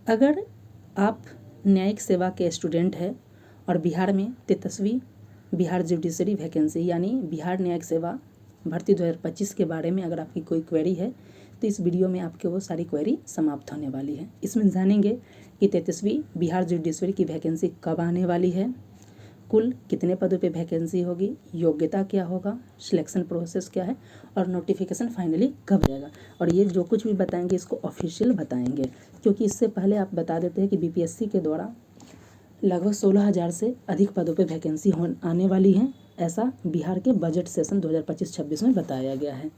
अगर आप न्यायिक सेवा के स्टूडेंट हैं और बिहार में 33वीं बिहार जुडिशरी वैकेंसी यानी बिहार न्यायिक सेवा भर्ती 2025 के बारे में अगर आपकी कोई क्वेरी है तो इस वीडियो में आपके वो सारी क्वेरी समाप्त होने वाली है। इसमें जानेंगे कि 33वीं बिहार जुडिशरी की वैकेंसी कब आने वाली है, कुल कितने पदों पे वैकेंसी होगी, योग्यता क्या होगा, सिलेक्शन प्रोसेस क्या है और नोटिफिकेशन फाइनली कब जाएगा। और ये जो कुछ भी बताएंगे इसको ऑफिशियल बताएंगे, क्योंकि इससे पहले आप बता देते हैं कि बीपीएससी के द्वारा लगभग 16,000 से अधिक पदों पे वैकेंसी आने वाली है। ऐसा बिहार के बजट सेशन 2025-26 में बताया गया है।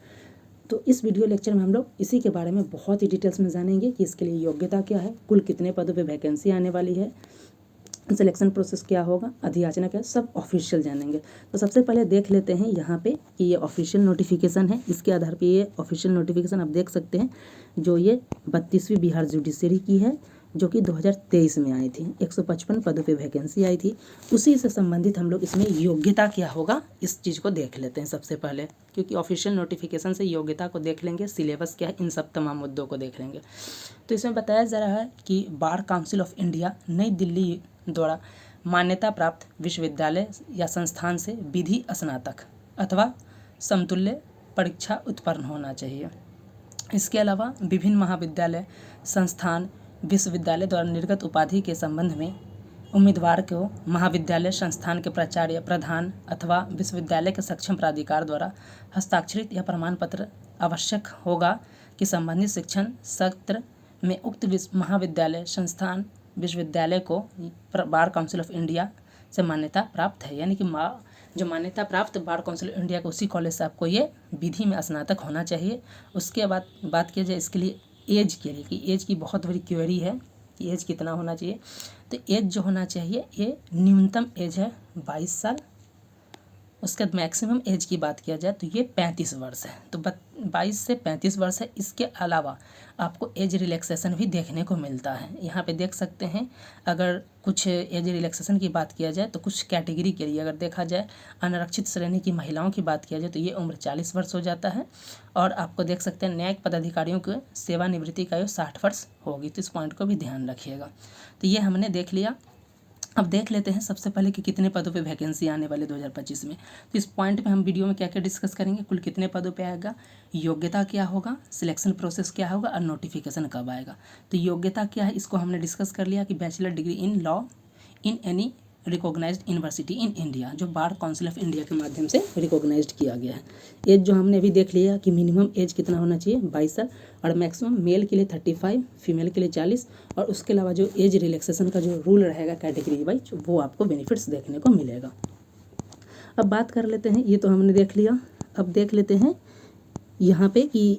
तो इस वीडियो लेक्चर में हम लोग इसी के बारे में बहुत ही डिटेल्स में जानेंगे कि इसके लिए योग्यता क्या है, कुल कितने पदों पे वैकेंसी आने वाली है, सिलेक्शन प्रोसेस क्या होगा, अधियाचना क्या, सब ऑफिशियल जानेंगे। तो सबसे पहले देख लेते हैं यहाँ पे कि ये ऑफिशियल नोटिफिकेशन है। इसके आधार पे ये ऑफिशियल नोटिफिकेशन आप देख सकते हैं, जो ये 32वीं बिहार जुडिशरी की है, जो कि 2023 में आई थी। 155 पदों पे वैकेंसी आई थी। उसी से संबंधित हम लोग इसमें योग्यता क्या होगा इस चीज़ को देख लेते हैं सबसे पहले, क्योंकि ऑफिशियल नोटिफिकेशन से योग्यता को देख लेंगे, सिलेबस क्या है, इन सब तमाम मुद्दों को देख लेंगे। तो इसमें बताया जा रहा है कि बार काउंसिल ऑफ इंडिया नई दिल्ली द्वारा मान्यता प्राप्त विश्वविद्यालय या संस्थान से विधि स्नातक अथवा समतुल्य परीक्षा उत्पन्न होना चाहिए। इसके अलावा विभिन्न महाविद्यालय, संस्थान, विश्वविद्यालय द्वारा निर्गत उपाधि के संबंध में उम्मीदवार को महाविद्यालय संस्थान के प्राचार्य, प्रधान अथवा विश्वविद्यालय के सक्षम प्राधिकार द्वारा हस्ताक्षरित या प्रमाण पत्र आवश्यक होगा कि संबंधित शिक्षण सत्र में उक्त महाविद्यालय संस्थान विश्वविद्यालय को बार काउंसिल ऑफ इंडिया से मान्यता प्राप्त है। यानी कि जो मान्यता प्राप्त बार काउंसिल ऑफ इंडिया के उसी कॉलेज से आपको ये विधि में स्नातक होना चाहिए। उसके बाद बात किया जाए इसके लिए एज के लिए, कि एज की बहुत बड़ी क्वेरी है कि एज कितना होना चाहिए। तो एज जो होना चाहिए, ये न्यूनतम एज है 22 साल। उसके बाद मैक्सिमम एज की बात किया जाए तो ये 35 वर्ष है। तो 22 से 35 वर्ष है। इसके अलावा आपको एज रिलैक्सेशन भी देखने को मिलता है। यहाँ पे देख सकते हैं, अगर कुछ एज रिलैक्सेशन की बात किया जाए तो कुछ कैटेगरी के लिए अगर देखा जाए, अनारक्षित श्रेणी की महिलाओं की बात किया जाए तो ये उम्र 40 वर्ष हो जाता है। और आपको देख सकते हैं न्यायिक पदाधिकारियों के सेवानिवृत्ति का आयु 60 वर्ष होगी। तो इस पॉइंट को भी ध्यान रखिएगा। तो ये हमने देख लिया। अब देख लेते हैं सबसे पहले कि कितने पदों पे वैकेंसी आने वाले 2025 में। तो इस पॉइंट पे हम वीडियो में क्या क्या डिस्कस करेंगे, कुल कितने पदों पे आएगा, योग्यता क्या होगा, सिलेक्शन प्रोसेस क्या होगा और नोटिफिकेशन कब आएगा। तो योग्यता क्या है इसको हमने डिस्कस कर लिया कि bachelor degree in law in any recognised university in India, जो बार काउंसिल ऑफ इंडिया के माध्यम से रिकॉग्नाइज्ड किया गया है। एज जो हमने अभी देख लिया कि मिनिमम एज कितना होना चाहिए 22 साल और मैक्सिमम मेल के लिए 35, फीमेल के लिए 40। और उसके अलावा जो एज रिलैक्सेशन का जो रूल रहेगा कैटेगरी वाइज, वो आपको बेनिफिट्स देखने को मिलेगा। अब बात कर लेते हैं, ये तो हमने देख लिया। अब देख लेते हैं यहाँ पे कि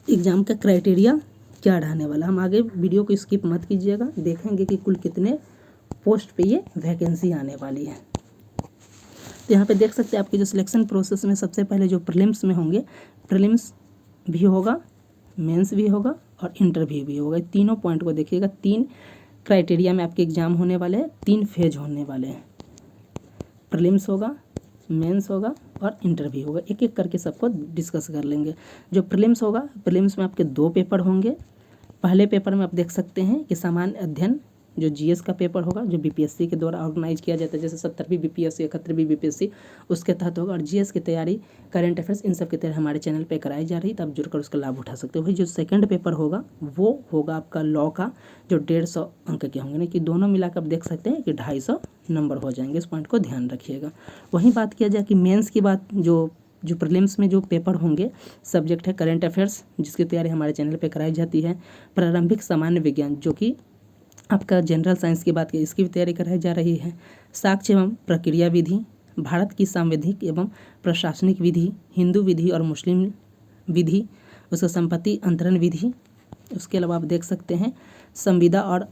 एग्ज़ाम का क्राइटेरिया क्या रहने वाला। हम आगे वीडियो को स्किप मत कीजिएगा, देखेंगे कि कुल कितने पोस्ट पे ये वैकेंसी आने वाली है। तो यहाँ पे देख सकते हैं आपके जो सिलेक्शन प्रोसेस में सबसे पहले जो प्रीलिम्स में होंगे, प्रीलिम्स भी होगा, मेंस भी होगा और इंटरव्यू भी होगा। तीनों पॉइंट को देखिएगा। 3 क्राइटेरिया में आपके एग्जाम होने वाले हैं, 3 फेज होने वाले हैं। प्रीलिम्स होगा, मेंस होगा और इंटरव्यू होगा। एक एक करके सबको डिस्कस कर लेंगे। जो प्रीलिम्स होगा, प्रीलिम्स में आपके 2 पेपर होंगे। पहले पेपर में आप देख सकते हैं कि सामान्य अध्ययन जो जीएस का पेपर होगा, जो बीपीएससी के द्वारा ऑर्गेनाइज किया जाता है, जैसे 70वीं बीपीएससी, 71वीं बीपीएससी, उसके तहत होगा। और जीएस की तैयारी, करंट अफेयर्स, इन सब की तैयारी हमारे चैनल पे कराई जा रही है, तो आप जुड़कर उसका लाभ उठा सकते हो। वही जो सेकंड पेपर होगा वो होगा आपका लॉ का, जो 150 अंक के होंगे, ना कि दोनों मिलाकर आप देख सकते हैं कि 250 नंबर हो जाएंगे। इस पॉइंट को ध्यान रखिएगा। वहीं बात किया जाए कि मेंस की बात, जो प्रीलिम्स में जो पेपर होंगे, सब्जेक्ट है करंट अफेयर्स, जिसकी तैयारी हमारे चैनल पे कराई जाती है। प्रारंभिक सामान्य विज्ञान, जो कि आपका जनरल साइंस की बात की, इसकी भी तैयारी कराई जा रही है। साक्ष्य एवं प्रक्रिया विधि, भारत की सांविधिक एवं प्रशासनिक विधि, हिंदू विधि और मुस्लिम विधि, उसका संपत्ति अंतरण विधि। उसके अलावा आप देख सकते हैं संविदा और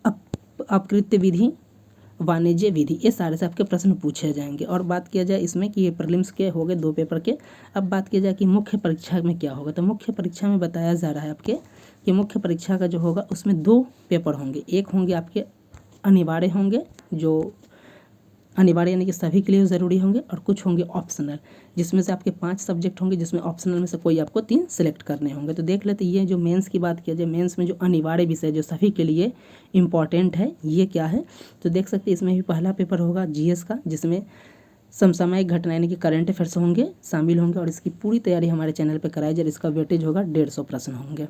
अपकृत्य विधि, वाणिज्य विधि। ये सारे से आपके प्रश्न पूछे जाएंगे। और बात किया जाए इसमें कि ये प्रीलिम्स के हो गए 2 पेपर के। अब बात किया जाए कि मुख्य परीक्षा में क्या होगा, तो मुख्य परीक्षा में बताया जा रहा है आपके कि मुख्य परीक्षा का जो होगा उसमें 2 पेपर होंगे। एक होंगे आपके अनिवार्य होंगे, जो अनिवार्य यानी कि सभी के लिए ज़रूरी होंगे, और कुछ होंगे ऑप्शनल, जिसमें से आपके 5 सब्जेक्ट होंगे, जिसमें ऑप्शनल में से कोई आपको 3 सेलेक्ट करने होंगे। तो देख लेते ये जो मेंस की बात किया जाए, मेंस में जो अनिवार्य विषय जो सभी के लिए इम्पॉर्टेंट है ये क्या है, तो देख सकते हैं इसमें भी पहला पेपर होगा जीएस का, जिसमें समसामयिक घटना यानी कि करंट अफेयर्स होंगे, शामिल होंगे, और इसकी पूरी तैयारी हमारे चैनल पर कराई जाए। इसका वेटेज होगा 150 प्रश्न होंगे।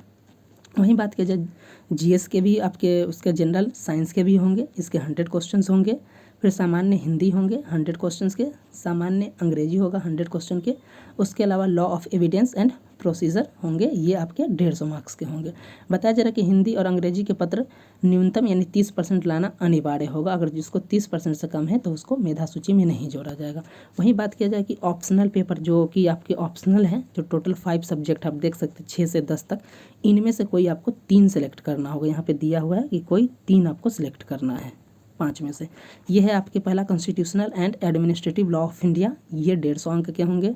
वहीं बात किया जाए जीएस के भी आपके उसके जनरल साइंस के भी होंगे, इसके 100 क्वेश्चंस होंगे। फिर सामान्य हिंदी होंगे 100 क्वेश्चंस के, सामान्य अंग्रेजी होगा 100 क्वेश्चन के, उसके अलावा law of evidence and procedure होंगे, ये आपके 150 मार्क्स के होंगे। बताया जा रहा है कि हिंदी और अंग्रेजी के पत्र न्यूनतम यानी 30% लाना अनिवार्य होगा, अगर जिसको 30% से कम है तो उसको मेधा सूची में नहीं जोड़ा जाएगा। वहीं बात किया जाए कि ऑप्शनल पेपर जो कि आपके ऑप्शनल हैं, जो टोटल 5 सब्जेक्ट आप देख सकते हैं 6 से 10 तक, इनमें से कोई आपको 3 सेलेक्ट करना होगा। यहाँ पे दिया हुआ है कि कोई 3 आपको सिलेक्ट करना है 5 में से। ये है आपके पहला constitutional and administrative law of India, ये 150 अंक के होंगे।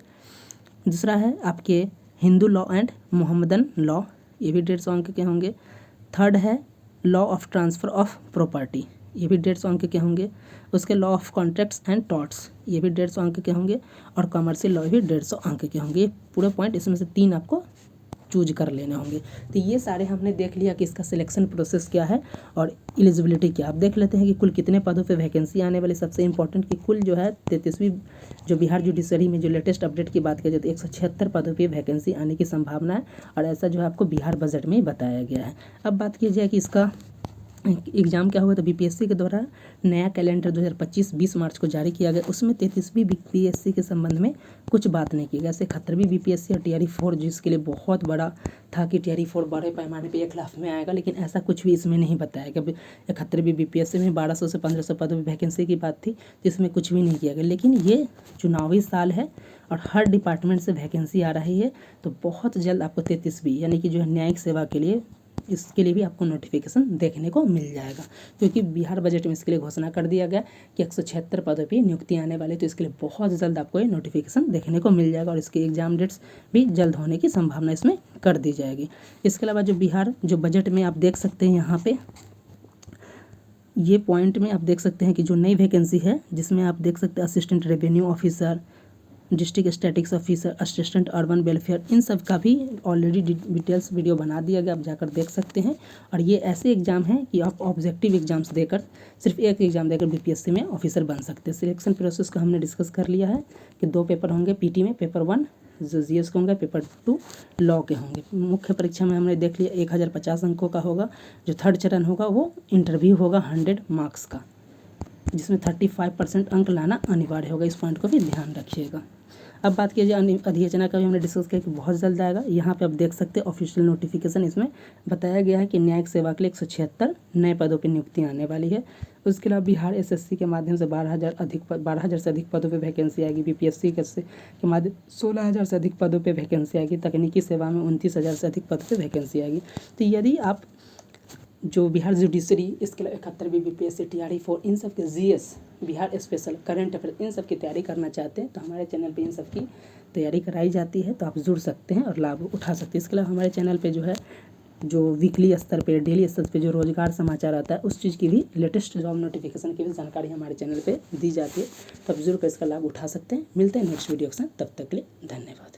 दूसरा है आपके Hindu law and Mohammedan law, ये भी 150 अंक के होंगे। थर्ड है law of transfer of property, ये भी 150 अंक के होंगे। उसके law of contracts and torts, ये भी 150 अंक के होंगे। और कमर्शियल लॉ भी 150 अंक के होंगे। ये पूरे पॉइंट इसमें से 3 आपको चूज कर लेने होंगे। तो ये सारे हमने देख लिया कि इसका सिलेक्शन प्रोसेस क्या है और एलिजिबिलिटी क्या। आप देख लेते हैं कि कुल कितने पदों पे वैकेंसी आने वाली। सबसे इंपॉर्टेंट कि कुल जो है 33वीं जो बिहार जुडिशरी में जो लेटेस्ट अपडेट की बात की जाए तो 176 पदों पे वैकेंसी आने की संभावना है, और ऐसा जो है आपको बिहार बजट में ही बताया गया है। अब बात की जाए कि इसका एग्ज़ाम क्या हुआ, तो बीपीएससी के द्वारा नया कैलेंडर 2025 20 मार्च को जारी किया गया। उसमें 33वीं बीपीएससी के संबंध में कुछ बात नहीं की गई। जैसे 71वीं बीपीएससी और टीआरई 4 जिसके लिए बहुत बड़ा था कि टीआरई 4 बड़े पैमाने पे 1 लाख में आएगा, लेकिन ऐसा कुछ भी इसमें नहीं बताया गया। 71वीं बीपीएससी में 1200 से 1500 पदों पर वैकेंसी की बात थी, जिसमें कुछ भी नहीं किया गया। लेकिन ये चुनावी साल है और हर डिपार्टमेंट से वैकेंसी आ रही है, तो बहुत जल्द आपको 33वीं यानी कि जो है न्यायिक सेवा के लिए, इसके लिए भी आपको नोटिफिकेशन देखने को मिल जाएगा, क्योंकि बिहार बजट में इसके लिए घोषणा कर दिया गया कि 176 पदों पर नियुक्ति आने वाली, तो इसके लिए बहुत जल्द आपको ये नोटिफिकेशन देखने को मिल जाएगा, और इसके एग्जाम डेट्स भी जल्द होने की संभावना इसमें कर दी जाएगी। इसके अलावा जो बिहार जो बजट में आप देख सकते हैं, यहाँ पे ये पॉइंट में आप देख सकते हैं कि जो नई वैकेंसी है, जिसमें आप देख सकते हैं assistant revenue officer, district statics officer, assistant urban welfare, इन सब का भी ऑलरेडी डिटेल्स वीडियो बना दिया गया, आप जाकर देख सकते हैं। और ये ऐसे एग्जाम हैं कि आप ऑब्जेक्टिव एग्जाम्स देकर, सिर्फ एक एग्जाम देकर बीपीएससी में ऑफिसर बन सकते हैं। सिलेक्शन प्रोसेस का हमने डिस्कस कर लिया है कि 2 पेपर होंगे पीटी में, पेपर 1 जो जीएस के होंगे, पेपर 2 लॉ के होंगे। मुख्य परीक्षा में हमने देख लिया 1050 अंकों का होगा। जो थर्ड चरण होगा वो इंटरव्यू होगा 100 मार्क्स का, जिसमें 35% अंक लाना अनिवार्य होगा। इस पॉइंट को भी ध्यान रखिएगा। अब बात किया जाए अधियाचना का भी हमने डिस्कस किया कि बहुत जल्द आएगा। यहाँ पे आप देख सकते हैं ऑफिशियल नोटिफिकेशन, इसमें बताया गया है कि न्यायिक सेवा के लिए 176 नए पदों पर नियुक्ति आने वाली है। उसके अलावा बिहार एसएससी के माध्यम से 12,000 से अधिक पदों पर वैकेंसी आएगी। बीपीएससी के माध्यम 16,000 से अधिक पदों पर वैकेंसी आएगी। तकनीकी सेवा में 29,000 से अधिक पदों पर वैकेंसी आएगी। तो यदि आप जो बिहार जुडिशरी, इसके अलावा 71वीं बीपीएससी, टीआरई 4, इन सब के GS, Bihar special, current affair, इन सब की तैयारी करना चाहते हैं तो हमारे चैनल पे इन सब की तैयारी कराई जाती है, तो आप जुड़ सकते हैं और लाभ उठा सकते हैं। इसके अलावा हमारे चैनल पे जो है जो वीकली स्तर पे, डेली स्तर पे जो रोजगार समाचार आता है, उस चीज़ की भी लेटेस्ट जॉब नोटिफिकेशन की भी जानकारी हमारे चैनल पर दी जाती है, तो आप जरूर इसका लाभ उठा सकते हैं। मिलते हैं नेक्स्ट वीडियो के साथ, तब तक के लिए धन्यवाद।